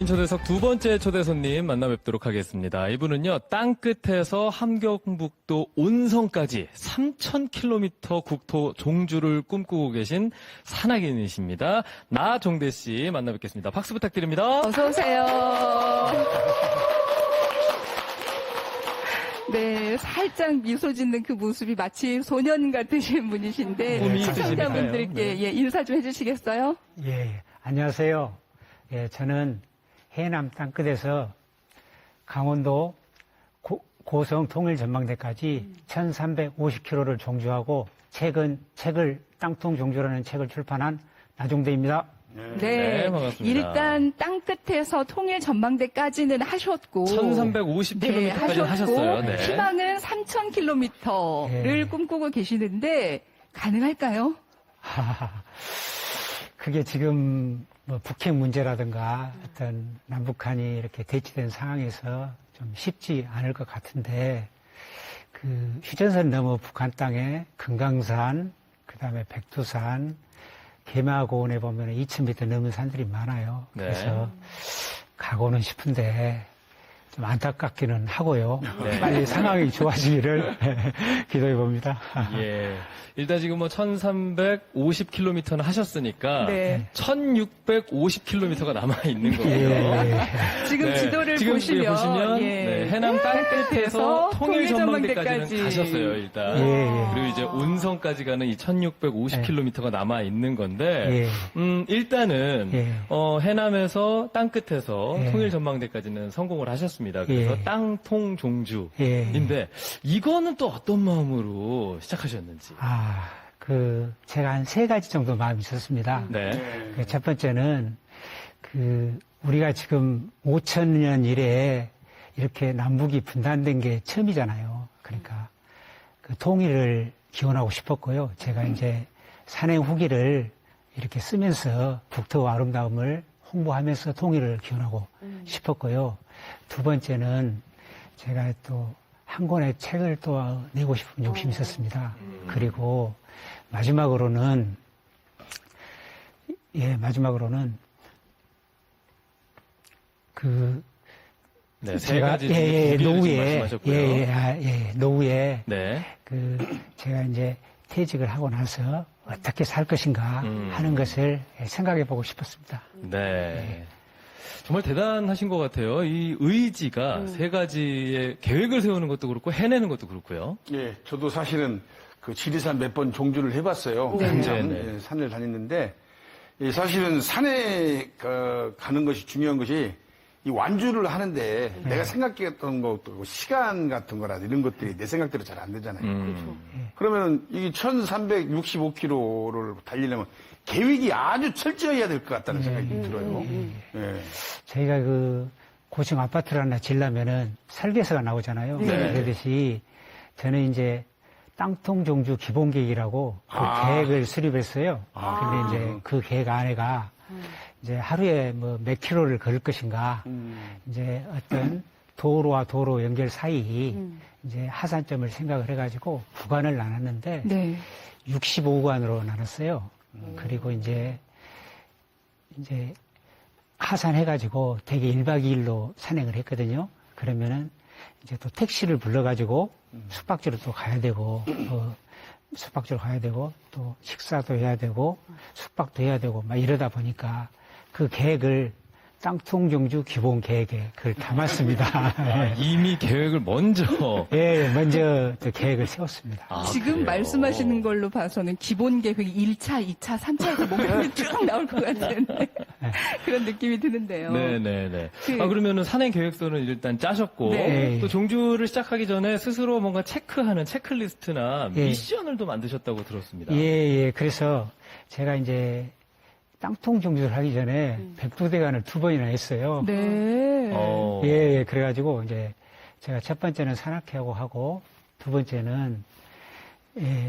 초대석 두 번째 초대 손님 만나 뵙도록 하겠습니다. 이분은요, 땅끝에서 함경북도 온성까지 3,000km 국토 종주를 꿈꾸고 계신 산악인이십니다. 나종대 씨 만나 뵙겠습니다. 박수 부탁드립니다. 어서 오세요. 네, 살짝 미소 짓는 그 모습이 마치 소년 같으신 분이신데 꿈이 시청자분들께 있으시니까요. 예, 인사 좀 해주시겠어요? 예, 안녕하세요. 예, 저는 해남 땅끝에서 강원도 고성 통일전망대까지 1350km를 종주하고 최근 땅통 종주라는 책을 출판한 나종대입니다. 네, 반갑습니다. 일단 땅끝에서 통일 전망대까지는 하셨고 1350km까지 하셨어요. 네. 희망은 3000km를 네. 꿈꾸고 계시는데 가능할까요? 그게 지금 뭐 북핵 문제라든가 어떤 남북한이 이렇게 대치된 상황에서 좀 쉽지 않을 것 같은데 그 휴전선 넘어 북한 땅에 금강산, 그다음에 백두산, 계마고원에 보면 2000m 넘는 산들이 많아요. 네. 그래서 가고는 싶은데 좀 안타깝기는 하고요. 네. 빨리 상황이 좋아지기를 기도해 봅니다. 예. 일단 지금 뭐 1350km는 하셨으니까 네. 1650km가 남아 있는 거예요. 예. 지금 지도를 지금 보시면 예. 네, 해남 땅끝에서 통일 전망대까지는 통일전망대까지. 가셨어요, 일단. 예. 그리고 이제 온성까지 가는 이 1650km가 남아 있는 건데, 예. 일단은 예. 해남에서 땅끝에서 예. 통일 전망대까지는 성공을 하셨습니다. 그래서 예. 땅통 종주인데 이거는 또 어떤 마음으로 시작하셨는지. 제가 한 3가지 정도 마음이 있었습니다. 네. 첫 번째는, 우리가 지금 5000년 이래에 이렇게 남북이 분단된 게 처음이잖아요. 그러니까, 그 통일을 기원하고 싶었고요. 제가 이제 산행 후기를 이렇게 쓰면서 북토 아름다움을 홍보하면서 통일을 기원하고 싶었고요. 두 번째는 제가 또 한 권의 책을 또 내고 싶은 욕심이 있었습니다. 그리고 마지막으로는 네, 세 제가 가지 중에 두 개를 지금 말씀하셨고요. 노후에 네. 제가 이제 퇴직을 하고 나서 어떻게 살 것인가 하는 것을 생각해 보고 싶었습니다. 네. 정말 대단하신 것 같아요. 이 의지가 세 가지의 계획을 세우는 것도 그렇고 해내는 것도 그렇고요. 예, 저도 사실은 그 지리산 몇 번 종주를 해봤어요. 네. 항상 네, 네. 예, 산을 다녔는데 예, 사실은 산에 가는 것이 중요한 것이 이 완주를 하는데 내가 생각했던 것도 시간 같은 거라 이런 것들이 내 생각대로 잘 안 되잖아요. 그러면 이 1365km를 달리려면 계획이 아주 철저해야 될 것 같다는 생각이 들어요. 예. 저희가 고층 아파트를 하나 지려면은 설계서가 나오잖아요. 네. 그러듯이 저는 이제 땅통 종주 기본 계획이라고 그 계획을 수립했어요. 근데 이제 그 계획 안에가 이제 하루에 뭐 몇 킬로를 걸을 것인가, 이제 어떤 도로와 도로 연결 사이 이제 하산점을 생각을 해가지고 구간을 나눴는데 네. 65구간으로 나눴어요. 그리고 이제 하산해가지고 대개 1박 2일로 산행을 했거든요. 그러면은 이제 또 택시를 불러가지고 숙박지로 또 가야 되고, 숙박지로 가야 되고, 또 식사도 해야 되고, 숙박도 해야 되고, 막 이러다 보니까 그 계획을 땅통 종주 기본 계획에 그걸 담았습니다. 이미 계획을 먼저. 예, 먼저 또 계획을 세웠습니다. 지금 그래요? 말씀하시는 걸로 봐서는 기본 계획 1차, 2차, 3차에서 뭔가 쭉 나올 것 같은 그런 느낌이 드는데요. 네네네. 그- 그러면은 산행 계획서는 일단 짜셨고, 네. 또 종주를 시작하기 전에 스스로 뭔가 체크하는 체크리스트나 예. 미션을 또 만드셨다고 들었습니다. 예. 그래서 제가 이제 땅통 종주를 하기 전에 백두대간을 2번이나 했어요. 네. 예. 그래가지고 이제 제가 첫 번째는 산악회하고 하고 두 번째는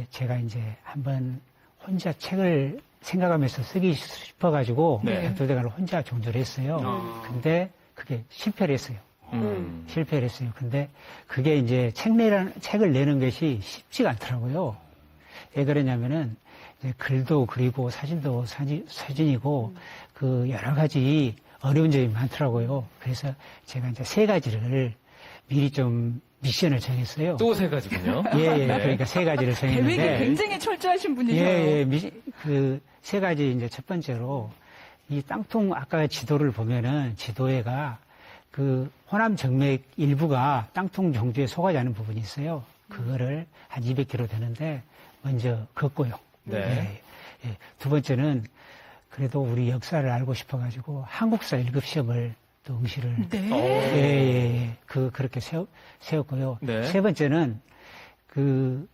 제가 이제 한번 혼자 책을 생각하면서 쓰기 싶어가지고 네. 백두대간을 혼자 종주를 했어요. 근데 그게 실패를 했어요. 실패를 했어요. 근데 그게 이제 책을 내는 것이 쉽지가 않더라고요. 왜 그러냐면은 이제 글도 그리고 사진도 사진이고 그 여러 가지 어려운 점이 많더라고요. 그래서 제가 이제 3가지를 미리 좀 미션을 정했어요. 또 3가지군요. 예, 네. 그러니까 3가지를 정했는데. 계획이 굉장히 철저하신 분이죠. 예, 그 3가지 이제 첫 번째로 이 땅통 아까 지도를 보면은 지도에가 그 호남 정맥 일부가 땅통 정주에 속하지 않은 부분이 있어요. 그거를 한 200km 되는데 먼저 걷고요. 네. 예. 두 번째는 그래도 우리 역사를 알고 싶어가지고 한국사 1급 시험을 또 응시를 네. 그렇게 세웠고요. 네. 세 번째는 그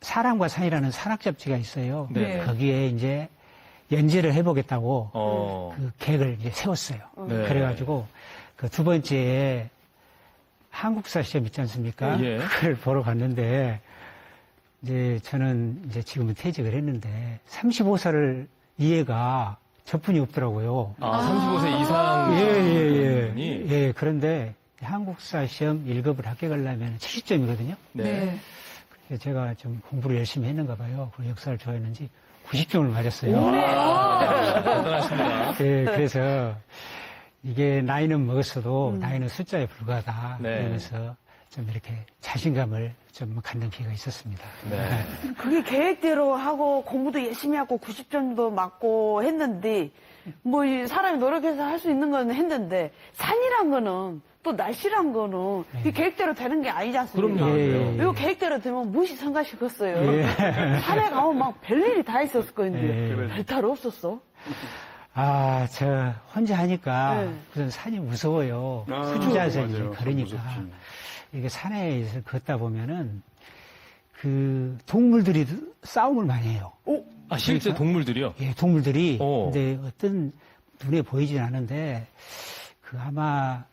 사람과 산이라는 산악 잡지가 있어요. 네. 거기에 이제 연재를 해보겠다고 그 계획을 이제 세웠어요. 네. 그래가지고 그 두 번째에 한국사 시험 있지 않습니까? 예. 그걸 보러 갔는데 이제 저는 이제 지금은 퇴직을 했는데 35살을 이해가 접근이 없더라고요. 35세 이상 분이 예. 그런데 한국사 시험 1급을 합격하려면 70점이거든요. 네. 그래서 제가 좀 공부를 열심히 했는가 봐요. 그리고 역사를 좋아했는지 90점을 맞았어요. 대단하십니다. 예, 그래서 이게 나이는 먹었어도 나이는 숫자에 불과하다. 네. 그러면서 좀 이렇게 자신감을 좀 갖는 기회가 있었습니다. 네. 그게 계획대로 하고 공부도 열심히 하고 90점도 맞고 했는데 뭐 이 사람이 노력해서 할 수 있는 건 했는데 산이란 거는 또 날씨란 거는 이 계획대로 되는 게 아니지 않습니까? 그럼요. 예. 이거 계획대로 되면 무시 성가시겠어요. 예. 산에 가면 막 별일이 다 있었을 건데 예. 별탈 없었어. 아, 저 혼자 하니까 네. 우선 산이 무서워요. 아, 후주자선이 맞아요. 그러니까 무섭지. 이게 산에 걷다 보면은 그 동물들이 싸움을 많이 해요. 아, 실제 그러니까? 동물들이요? 예, 동물들이 오. 근데 어떤 눈에 보이진 않은데 그 아마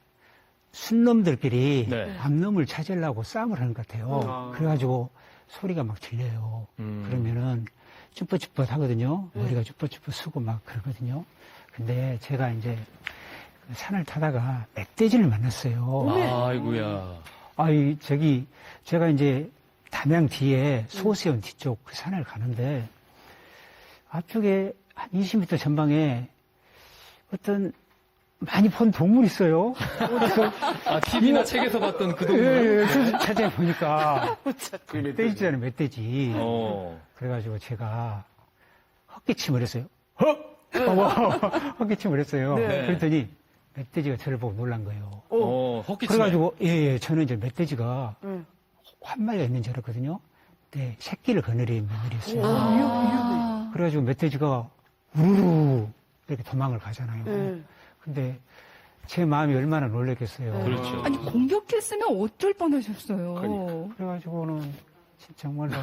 순놈들끼리 네. 암놈을 찾으려고 싸움을 하는 것 같아요. 그래가지고 소리가 막 들려요. 그러면은 쭈뼛쭈뼛 하거든요. 머리가 쭈뼛쭈뼛 쓰고 막 그러거든요. 근데 제가 이제 그 산을 타다가 멧돼지를 만났어요. 아이고야. 아이, 제가 이제 담양 뒤에 소세원 뒤쪽 그 산을 가는데 앞쪽에 한 20m 전방에 어떤 많이 본 동물이 있어요. 아, TV나 책에서 봤던 그 동물? 예, 그래서 찾아보니까 멧돼지잖아요, 멧돼지. 그래가지고 제가 헛기침을 했어요. 헛기침을 했어요. 네. 그랬더니 멧돼지가 저를 보고 놀란 거예요. 헛기침에. 그래가지고 저는 이제 멧돼지가 한 마리가 있는 줄 알았거든요. 근데 새끼를 거느린 며느리였어요. 그래가지고 멧돼지가 우르르 이렇게 도망을 가잖아요. 근데 제 마음이 얼마나 놀랐겠어요. 그렇죠. 아니 공격했으면 어쩔 뻔하셨어요. 그래가지고는 정말로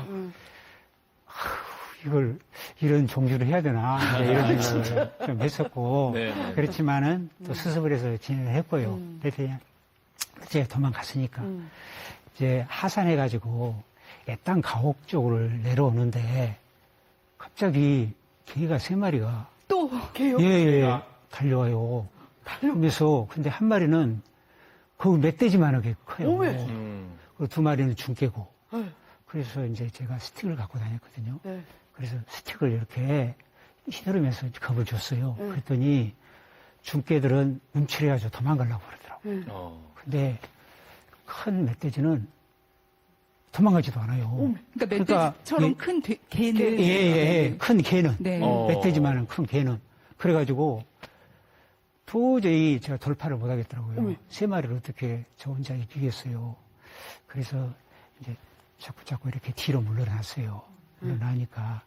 이런 종주를 해야 되나 이제 이런 생각을 좀 했었고 네, 네. 그렇지만은 또 수습을 해서 진행을 했고요. 그래서 제가 도망갔으니까 이제 하산해가지고 땅 가옥 쪽으로 내려오는데 갑자기 개가 3마리가 또 예, 달려와요. 그러면서 근데 한 마리는 거기 멧돼지만하게 커요. 그리고 2마리는 중개고. 그래서 이제 제가 스틱을 갖고 다녔거든요. 네. 그래서 스틱을 이렇게 휘두르면서 겁을 줬어요. 그랬더니 중개들은 움츠려가지고 도망가려고 그러더라고요. 근데 큰 멧돼지는 도망가지도 않아요. 그러니까 멧돼지처럼 큰 개는 큰 개는. 네. 멧돼지만한 큰 개는. 그래가지고 도저히 제가 돌파를 못 하겠더라고요. 3마리를 어떻게 저 혼자 이기겠어요. 그래서 이제 자꾸 이렇게 뒤로 물러났어요. 물러나니까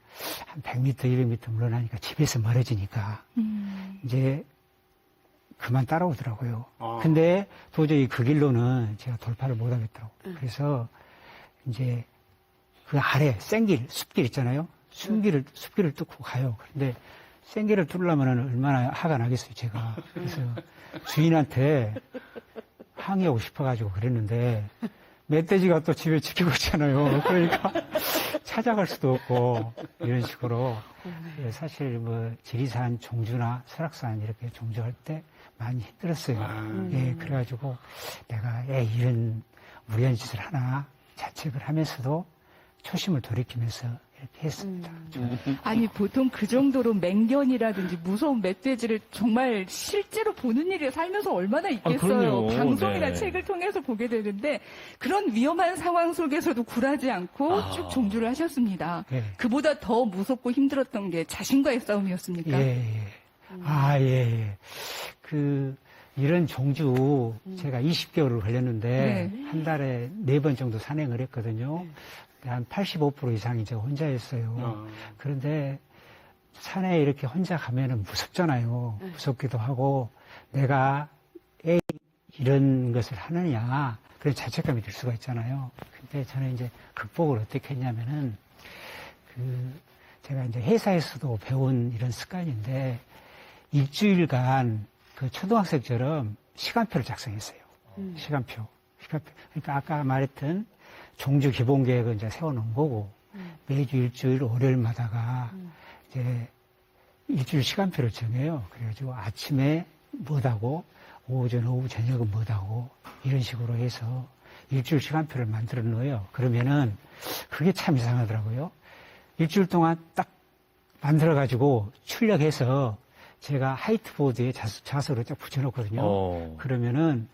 한 100m, 200m 물러나니까 집에서 멀어지니까 이제 그만 따라오더라고요. 근데 도저히 그 길로는 제가 돌파를 못 하겠더라고요. 그래서 이제 그 아래 생길, 숲길 있잖아요. 숲길을 뚫고 가요. 그런데 생길을 뚫으려면 얼마나 화가 나겠어요, 제가. 그래서 주인한테 항의하고 싶어가지고 그랬는데 멧돼지가 또 집에 지키고 있잖아요. 그러니까 찾아갈 수도 없고 이런 식으로 사실 뭐 지리산 종주나 설악산 이렇게 종주할 때 많이 힘들었어요. 예, 그래가지고 내가 이런 무리한 짓을 하나 자책을 하면서도 초심을 돌이키면서 이렇게 했습니다. 아니 보통 그 정도로 맹견이라든지 무서운 멧돼지를 정말 실제로 보는 일이 살면서 얼마나 있겠어요. 그럼요. 방송이나 네. 책을 통해서 보게 되는데 그런 위험한 상황 속에서도 굴하지 않고 쭉 종주를 하셨습니다. 예. 그보다 더 무섭고 힘들었던 게 자신과의 싸움이었습니까? 예, 예. 예. 이런 종주 제가 20개월을 걸렸는데 네. 한 달에 4번 정도 산행을 했거든요. 한 85% 이상이 제가 혼자 했어요. 그런데 산에 이렇게 혼자 가면은 무섭잖아요. 무섭기도 하고 내가 이런 것을 하느냐 그런 자책감이 들 수가 있잖아요. 근데 저는 이제 극복을 어떻게 했냐면은 제가 이제 회사에서도 배운 이런 습관인데 일주일간 그 초등학생처럼 시간표를 작성했어요. 시간표. 그러니까 아까 말했던 종주 기본 계획을 이제 세워놓은 거고 매주 일주일 월요일마다가 이제 일주일 시간표를 정해요. 그래가지고 아침에 뭐하고 오전, 오후, 저녁은 뭐하고 이런 식으로 해서 일주일 시간표를 만들어 놓아요. 그러면은 그게 참 이상하더라고요. 일주일 동안 딱 만들어가지고 출력해서 제가 화이트보드에 자석으로 쫙 붙여놓거든요. 그러면은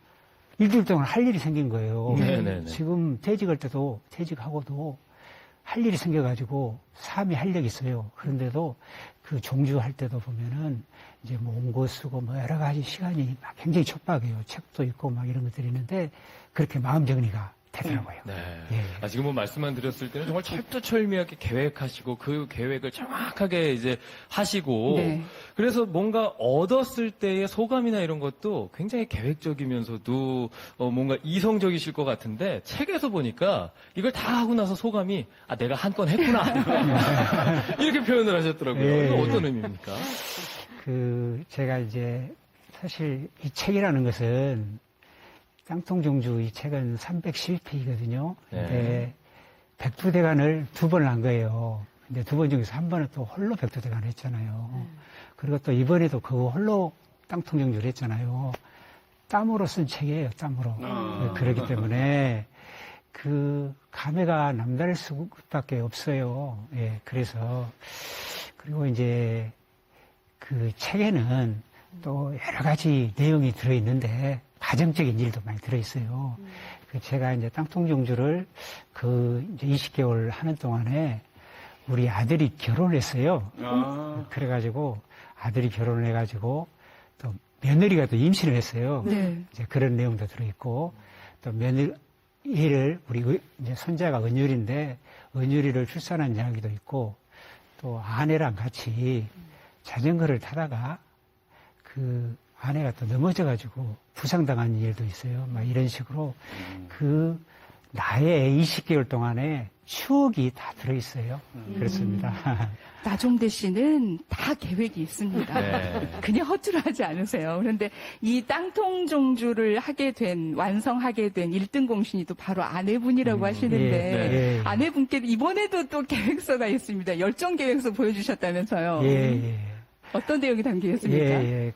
일주일 동안 할 일이 생긴 거예요. 네네네. 지금 퇴직하고도 할 일이 생겨가지고 삶이 활력이 있어요. 그런데도 그 종주할 때도 보면은 이제 뭐 온 거 쓰고 뭐 여러 가지 시간이 막 굉장히 촉박해요. 책도 읽고 막 이런 것들이 있는데 그렇게 마음 정리가 되더라고요. 네. 예. 지금 뭐 말씀만 드렸을 때는 정말 철두철미하게 계획하시고 그 계획을 정확하게 이제 하시고 네. 그래서 뭔가 얻었을 때의 소감이나 이런 것도 굉장히 계획적이면서도 뭔가 이성적이실 것 같은데 책에서 보니까 이걸 다 하고 나서 소감이 내가 한 건 했구나 이렇게 표현을 하셨더라고요. 예. 이거 어떤 의미입니까? 제가 이제 사실 이 책이라는 것은 깡통종주 이 책은 311페이지거든요. 근데 백두대간을 2번을 한 거예요. 근데 2번 중에서 한 번은 또 홀로 백두대간을 했잖아요. 그리고 또 이번에도 그거 홀로 깡통종주를 했잖아요. 땀으로 쓴 책이에요, 땀으로. 그렇기 때문에 그 감회가 남다를 수밖에 없어요. 예, 그래서 그리고 이제 그 책에는 또 여러 가지 내용이 들어있는데 가정적인 일도 많이 들어있어요. 제가 이제 땅통종주를 이제 20개월 하는 동안에 우리 아들이 결혼을 했어요. 그래가지고 아들이 결혼을 해가지고 또 며느리가 또 임신을 했어요. 네. 이제 그런 내용도 들어있고 또 며느리를 우리 이제 손자가 은율인데 은율이를 출산한 이야기도 있고 또 아내랑 같이 자전거를 타다가 아내가 또 넘어져가지고 부상당한 일도 있어요. 막 이런 식으로 나의 20개월 동안에 추억이 다 들어있어요. 그렇습니다. 나종대 씨는 다 계획이 있습니다. 네. 그냥 허투루하지 않으세요. 그런데 이 땅통종주를 완성하게 된 1등 공신이 또 바로 아내분이라고 하시는데 예. 아내분께 이번에도 또 계획서가 있습니다. 열정 계획서 보여주셨다면서요. 예. 어떤 내용이 담겨 있습니까? 예.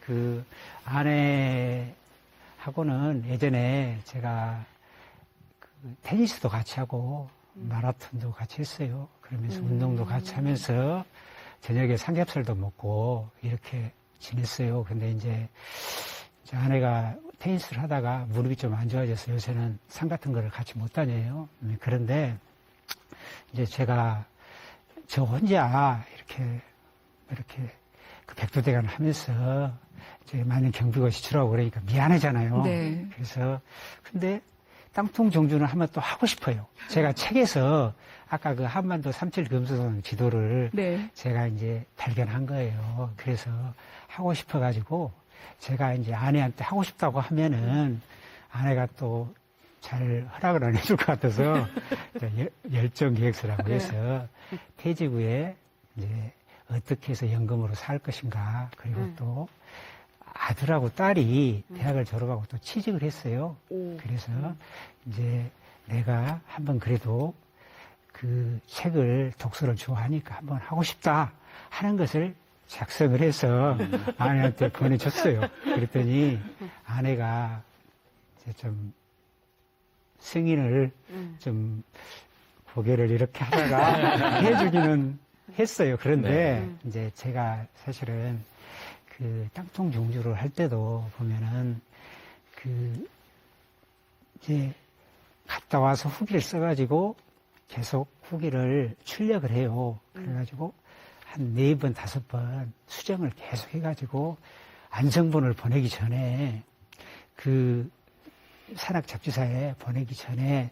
아내하고는 예전에 제가 테니스도 같이 하고 마라톤도 같이 했어요. 그러면서 운동도 같이 하면서 저녁에 삼겹살도 먹고 이렇게 지냈어요. 근데 이제 아내가 테니스를 하다가 무릎이 좀 안 좋아져서 요새는 산 같은 거를 같이 못 다녀요. 그런데 이제 제가 저 혼자 이렇게 그 백두대간을 하면서 이제 많은 경비고시 치라고 그러니까 미안하잖아요. 네. 그래서 근데 땅통종주는 한번 또 하고 싶어요. 제가 책에서 아까 그 한반도 37 금수선 지도를 네. 제가 이제 발견한 거예요. 그래서 하고 싶어가지고 제가 이제 아내한테 하고 싶다고 하면은 아내가 또 잘 허락을 안 해줄 것 같아서 열정 계획서라고 해서 퇴직 후에 이제 어떻게 해서 연금으로 살 것인가 그리고 또 아들하고 딸이 대학을 졸업하고 또 취직을 했어요. 그래서 이제 내가 한번 그래도 그 책을 독서를 좋아하니까 한번 하고 싶다 하는 것을 작성을 해서 아내한테 보내줬어요. 그랬더니 아내가 이제 좀 승인을 좀 고개를 이렇게 하다가 해주기는 했어요. 그런데 이제 제가 사실은 그 땅통 종주를 할 때도 보면은 그 이제 갔다 와서 후기를 써가지고 계속 후기를 출력을 해요. 그래가지고 한 4번, 5번 수정을 계속 해가지고 안성본을 보내기 전에 그 산악 잡지사에 보내기 전에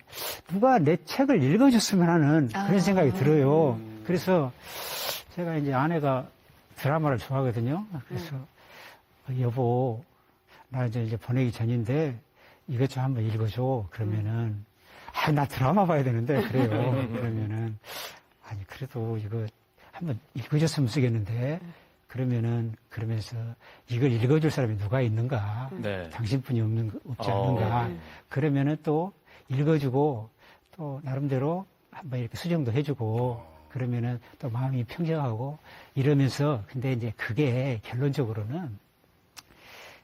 누가 내 책을 읽어줬으면 하는 그런 생각이 들어요. 그래서 제가 이제 아내가 드라마를 좋아하거든요. 그래서 여보, 나 이제 보내기 전인데 이것 좀 한번 읽어줘. 그러면은 나 드라마 봐야 되는데 그래요. 그러면은 아니 그래도 이거 한번 읽어줬으면 쓰겠는데 그러면서 이걸 읽어줄 사람이 누가 있는가? 네. 당신뿐이 없지 않는가? 그러면은 또 읽어주고 또 나름대로 한번 이렇게 수정도 해주고 그러면은 또 마음이 평정하고 이러면서 근데 이제 그게 결론적으로는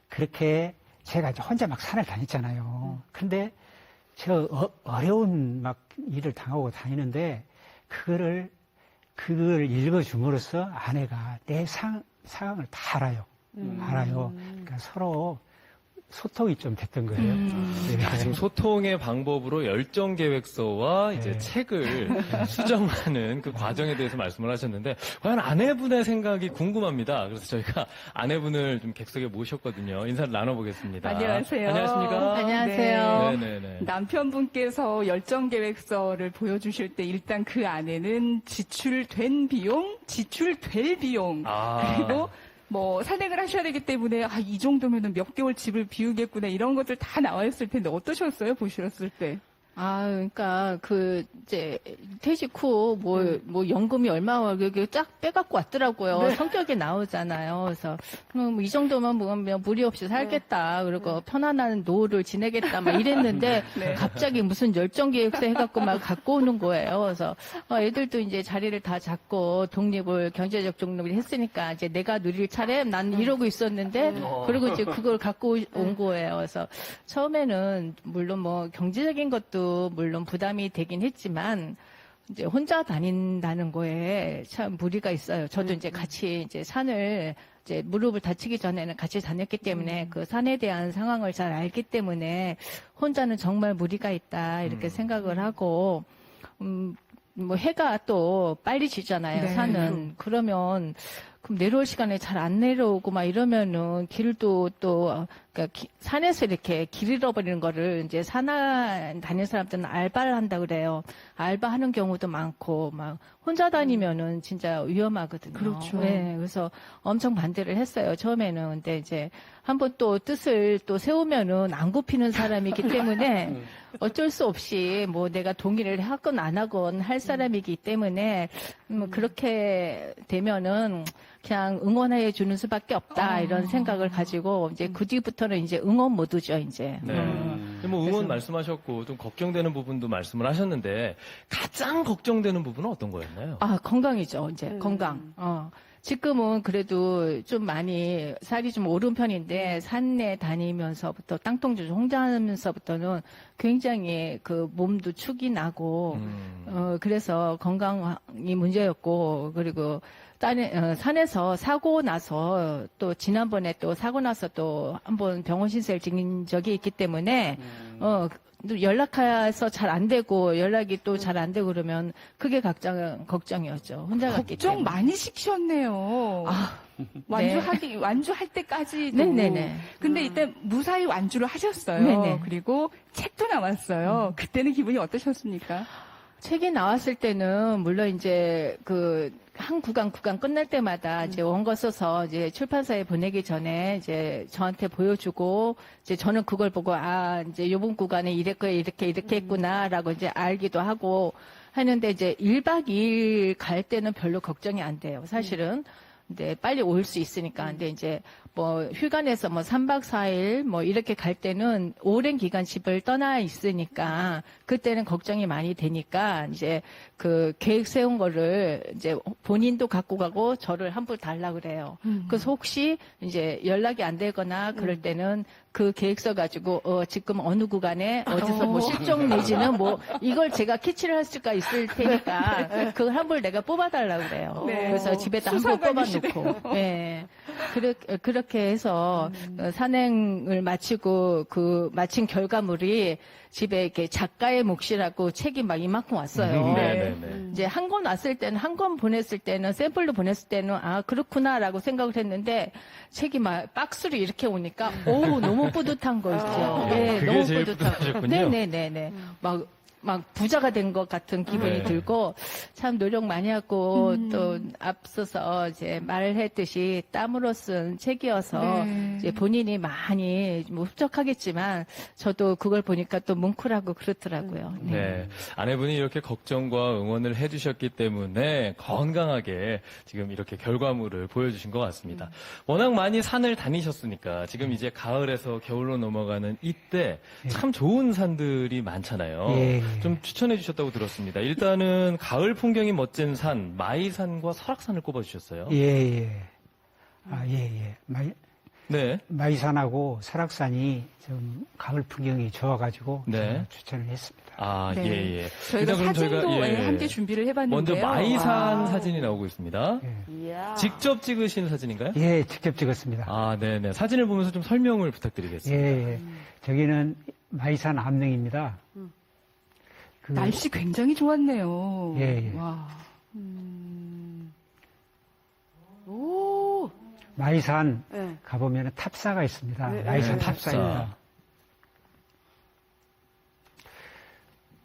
그렇게 제가 이제 혼자 막 산을 다녔잖아요. 근데 저 어려운 막 일을 당하고 다니는데 그걸 읽어줌으로써 아내가 내 상황을 다 알아요. 알아요. 그러니까 서로 소통이 좀 됐던 거예요. 네. 지금 소통의 방법으로 열정계획서와 이제 책을 수정하는 그 과정에 대해서 말씀을 하셨는데, 과연 아내분의 생각이 궁금합니다. 그래서 저희가 아내분을 좀 객석에 모셨거든요. 인사를 나눠보겠습니다. 안녕하세요. 안녕하십니까? 안녕하세요. 네네네. 남편분께서 열정계획서를 보여주실 때 일단 그 안에는 지출된 비용, 지출될 비용, 그리고 뭐 산행을 하셔야 되기 때문에 이 정도면은 몇 개월 집을 비우겠구나 이런 것들 다 나와 있을 텐데 어떠셨어요? 보셨을 때? 그러니까 이제 퇴직 후 뭐 연금이 얼마 이렇게 쫙 빼갖고 왔더라고요. 성격에 나오잖아요. 그래서 뭐 이 정도면 뭐 무리 없이 살겠다. 그리고 편안한 노후를 지내겠다. 막 이랬는데 갑자기 무슨 열정계획서 해갖고 막 갖고 오는 거예요. 그래서 애들도 이제 자리를 다 잡고 경제적 독립을 했으니까 이제 내가 누릴 차례 난 이러고 있었는데 그리고 이제 그걸 갖고 온 거예요. 그래서 처음에는 물론 뭐 경제적인 것도 물론 부담이 되긴 했지만 이제 혼자 다닌다는 거에 참 무리가 있어요. 저도 이제 같이 이제 산을 이제 무릎을 다치기 전에는 같이 다녔기 때문에 그 산에 대한 상황을 잘 알기 때문에 혼자는 정말 무리가 있다 이렇게 생각을 하고 뭐 해가 또 빨리 지잖아요. 산은 그러면 그럼 내려올 시간에 잘 안 내려오고 막 이러면은 길도 또 그러니까 산에서 이렇게 길 잃어버리는 거를 이제 산에 다니는 사람들은 알바를 한다 그래요. 알바하는 경우도 많고 막 혼자 다니면은 진짜 위험하거든요. 그렇죠. 네, 그래서 엄청 반대를 했어요. 처음에는. 근데 이제 한번 또 뜻을 또 세우면은 안 굽히는 사람이기 때문에 어쩔 수 없이 뭐 내가 동의를 하건 안 하건 할 사람이기 때문에 그렇게 되면은 그냥 응원해 주는 수밖에 없다 이런 생각을 가지고 이제 그 뒤부터는 이제 응원 모드죠 이제. 네. 뭐 응원 말씀하셨고 좀 걱정되는 부분도 말씀을 하셨는데 가장 걱정되는 부분은 어떤 거였나요? 건강이죠 이제 건강. 지금은 그래도 좀 많이 살이 좀 오른 편인데 산에 다니면서부터 땅통주 홍자하면서부터는 굉장히 그 몸도 축이 나고 그래서 건강이 문제였고 그리고 산에서 사고 나서 또 지난번에 또 사고 나서 또 한번 병원 신세를 지닌 적이 있기 때문에 연락해서 잘 안 되고 연락이 또 잘 안 되고 그러면 그게 걱정이었죠. 혼자 갔기 때문에. 걱정 많이 시키셨네요. 완주할 때까지도. 네네네. 근데 이때 무사히 완주를 하셨어요. 네네. 그리고 책도 나왔어요. 그때는 기분이 어떠셨습니까? 책이 나왔을 때는 물론 이제 한 구간 끝날 때마다 이제 원고 써서 이제 출판사에 보내기 전에 이제 저한테 보여주고 이제 저는 그걸 보고 이제 요번 구간에 이렇게 했구나라고 이제 알기도 하고 하는데 이제 1박 2일 갈 때는 별로 걱정이 안 돼요. 사실은. 근데 빨리 올 수 있으니까. 근데 이제 뭐 휴가 내서 뭐 3박 4일 뭐 이렇게 갈 때는 오랜 기간 집을 떠나 있으니까 그때는 걱정이 많이 되니까 이제 그 계획 세운 거를 이제 본인도 갖고 가고 저를 한번 달라 그래요. 그래서 혹시 이제 연락이 안 되거나 그럴 때는 그 계획서 가지고 지금 어느 구간에 어디서 뭐 실종 내지는 뭐 이걸 제가 캐치를 할 수가 있을 테니까 그걸 한 번 내가 뽑아달라고 그래요. 네. 그래서 집에다 한 번 뽑아놓고. 네. 그렇게 해서 산행을 마치고 그 마친 결과물이 집에 이렇게 작가의 몫이라고 책이 막 이만큼 왔어요. 네네네. 이제 한 권 왔을 때는 한 권 보냈을 때는 샘플로 보냈을 때는 아 그렇구나라고 생각을 했는데 책이 막 박스로 이렇게 오니까 오 너무 뿌듯한 거 있죠. 네, 그게 너무 제일 뿌듯하고. 뿌듯하셨군요. 네네네네. 막 부자가 된 것 같은 기분이 들고 참 노력 많이 하고 또 앞서서 이제 말했듯이 땀으로 쓴 책이어서 네. 이제 본인이 많이 뭐 흡족하겠지만 저도 그걸 보니까 또 뭉클하고 그렇더라고요. 네. 아내분이 이렇게 걱정과 응원을 해주셨기 때문에 건강하게 지금 이렇게 결과물을 보여주신 것 같습니다. 워낙 많이 산을 다니셨으니까 지금 이제 가을에서 겨울로 넘어가는 이때 참 좋은 산들이 많잖아요. 예. 좀 추천해 주셨다고 들었습니다. 일단은 가을 풍경이 멋진 산, 마이산과 설악산을 꼽아주셨어요. 예, 예. 예. 네. 마이산하고 설악산이 좀 가을 풍경이 좋아가지고 네. 제가 추천을 했습니다. 아, 네. 예, 예. 저희가 일단 그럼 사진도 예. 함께 준비를 해봤는데요. 먼저 마이산 와. 사진이 나오고 있습니다. 이야. 직접 찍으신 사진인가요? 예, 직접 찍었습니다. 아, 네네. 사진을 보면서 좀 설명을 부탁드리겠습니다. 예. 저기는 마이산 암릉입니다. 그 날씨 굉장히 좋았네요. 예, 예. 와. 오. 마이산 네. 가보면 탑사가 있습니다. 네, 마이산 네, 탑사입니다.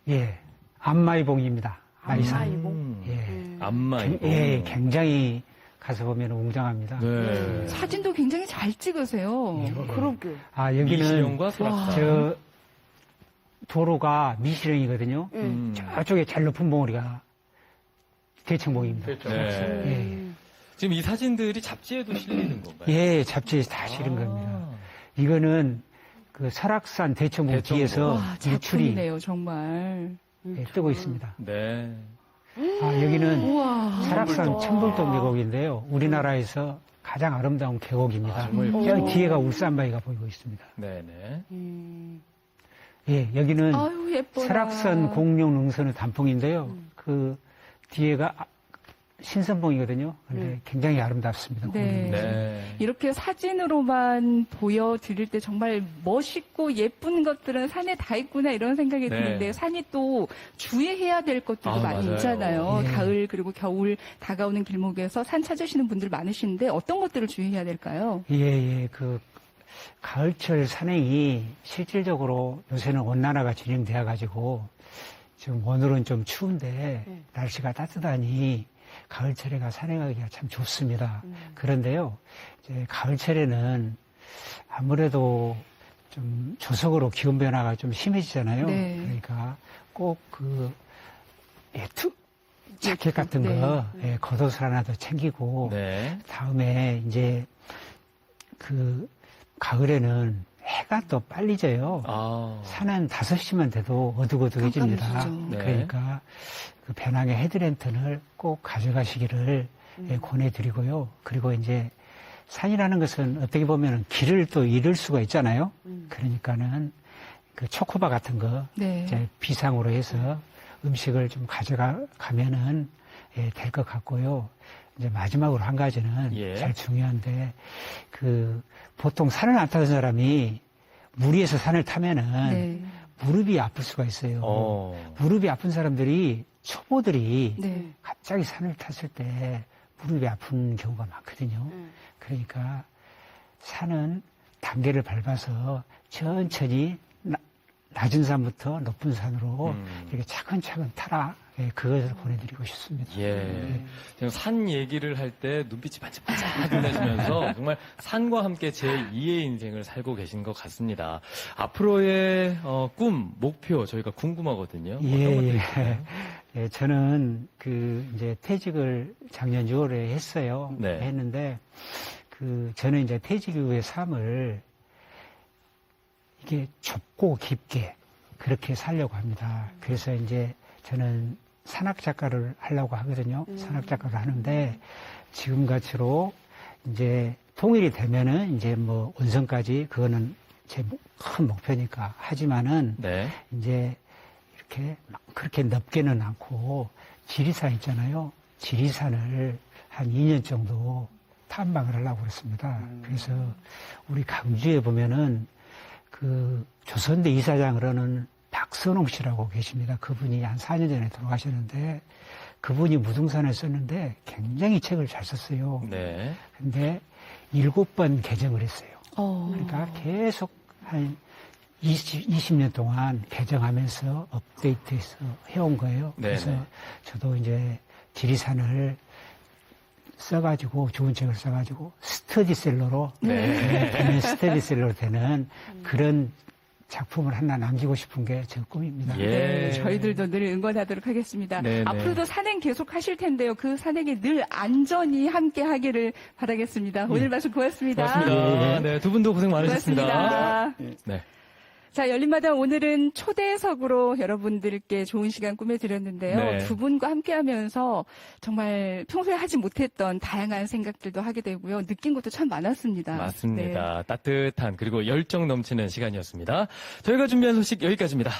예, 안마이봉입니다. 마이산. 안마이봉. 음. 예. 안마이봉. 예, 굉장히 가서 보면 웅장합니다. 네. 사진도 굉장히 잘 찍으세요. 그러게. 아, 여기는 미시령과 설악산. 저 도로가 미시령이거든요. 음. 저쪽에 제일 높은 봉우리가 대청봉입니다. 네. 예. 지금 이 사진들이 잡지에도 실리는 건가요? 예, 잡지에 다 실은 겁니다. 이거는 그 설악산 대청봉 대청봉. 뒤에서 와, 일출이 작품이네요, 정말. 예, 뜨고 있습니다. 네. 아, 여기는 우와. 설악산 천불동 계곡인데요. 우리나라에서 가장 아름다운 계곡입니다. 정말 여기 뒤에가 울산바위가 보이고 있습니다. 네네. 예, 여기는 아유, 예뻐라. 설악산 공룡 능선의 단풍인데요. 그 뒤에가 신선봉이거든요. 근데 굉장히 아름답습니다. 네. 네. 이렇게 사진으로만 보여드릴 때 정말 멋있고 예쁜 것들은 산에 다 있구나 이런 생각이 네. 드는데 산이 또 주의해야 될 것들도 아, 많이 맞아요. 있잖아요. 예. 가을 그리고 겨울 다가오는 길목에서 산 찾으시는 분들 많으신데 어떤 것들을 주의해야 될까요? 예, 그 가을철 산행이 실질적으로 요새는 온난화가 진행되어 가지고 지금 오늘은 좀 추운데 날씨가 따뜻하니 가을철에가 산행하기가 참 좋습니다. 그런데요, 이제 가을철에는 아무래도 좀 조석으로 기온 변화가 좀 심해지잖아요. 네. 그러니까 꼭 자켓 같은 거, 네. 겉옷을 하나 더 챙기고, 네. 다음에 이제 그 가을에는 해가 또 빨리 져요. 아. 산은 5시만 돼도 어둑어둑해집니다. 깜깜해지죠. 네. 그러니까 그 변화의 헤드랜턴을 꼭 가져가시기를 권해드리고요. 그리고 이제 산이라는 것은 어떻게 보면 길을 또 잃을 수가 있잖아요. 그러니까는 그 초코바 같은 거 네. 이제 비상으로 해서 음식을 좀 가져가면은 될 것 같고요. 이제 마지막으로 한 가지는 예. 제일 중요한데 그 보통 산을 안 타던 사람이 무리해서 산을 타면은 네. 무릎이 아플 수가 있어요. 무릎이 아픈 사람들이 초보들이 네. 갑자기 산을 탔을 때 무릎이 아픈 경우가 많거든요. 그러니까 산은 단계를 밟아서 천천히 낮은 산부터 높은 산으로 이렇게 차근차근 타라. 그것을 보내드리고 싶습니다. 예. 지금 산 얘기를 할 때 눈빛이 반짝반짝 빛나시면서 정말 산과 함께 제2의 인생을 살고 계신 것 같습니다. 앞으로의 꿈, 목표 저희가 궁금하거든요. 어떤 것들이 있을까요? 예, 저는 이제 퇴직을 작년 6월에 했어요. 네. 했는데 저는 이제 퇴직 이후의 삶을 이게 좁고 깊게 그렇게 살려고 합니다. 그래서 이제 저는 산악 작가를 하려고 하거든요. 산악 작가를 하는데 지금같이로 이제 통일이 되면은 이제 뭐 원성까지 그거는 제 큰 목표니까. 하지만은 네. 이제 이렇게 막 그렇게 넓게는 않고 지리산 있잖아요. 지리산을 한 2년 정도 탐방을 하려고 그랬습니다. 그래서 우리 강주에 보면은 그 조선대 이사장으로는 박선홍 씨라고 계십니다. 그분이 한 4년 전에 돌아가셨는데 그분이 무등산을 썼는데 굉장히 책을 잘 썼어요. 네. 근데 7번 개정을 했어요. 그러니까 계속 한 20년 동안 개정하면서 업데이트해서 해온 거예요. 네네. 그래서 저도 이제 지리산을 써가지고 좋은 책을 써가지고 스터디셀러로 되는 스터디셀러로 되는 그런 작품을 하나 남기고 싶은 게 제 꿈입니다. 예. 네, 저희들도 늘 응원하도록 하겠습니다. 네, 네. 앞으로도 산행 계속 하실 텐데요. 그 산행에 늘 안전히 함께 하기를 바라겠습니다. 오늘 말씀 고맙습니다. 고맙습니다. 네, 두 분도 고생 많으셨습니다. 고맙습니다. 네. 자, 열린마당 오늘은 초대석으로 여러분들께 좋은 시간 꾸며드렸는데요. 네. 두 분과 함께하면서 정말 평소에 하지 못했던 다양한 생각들도 하게 되고요. 느낀 것도 참 많았습니다. 맞습니다. 네. 따뜻한 그리고 열정 넘치는 시간이었습니다. 저희가 준비한 소식 여기까지입니다.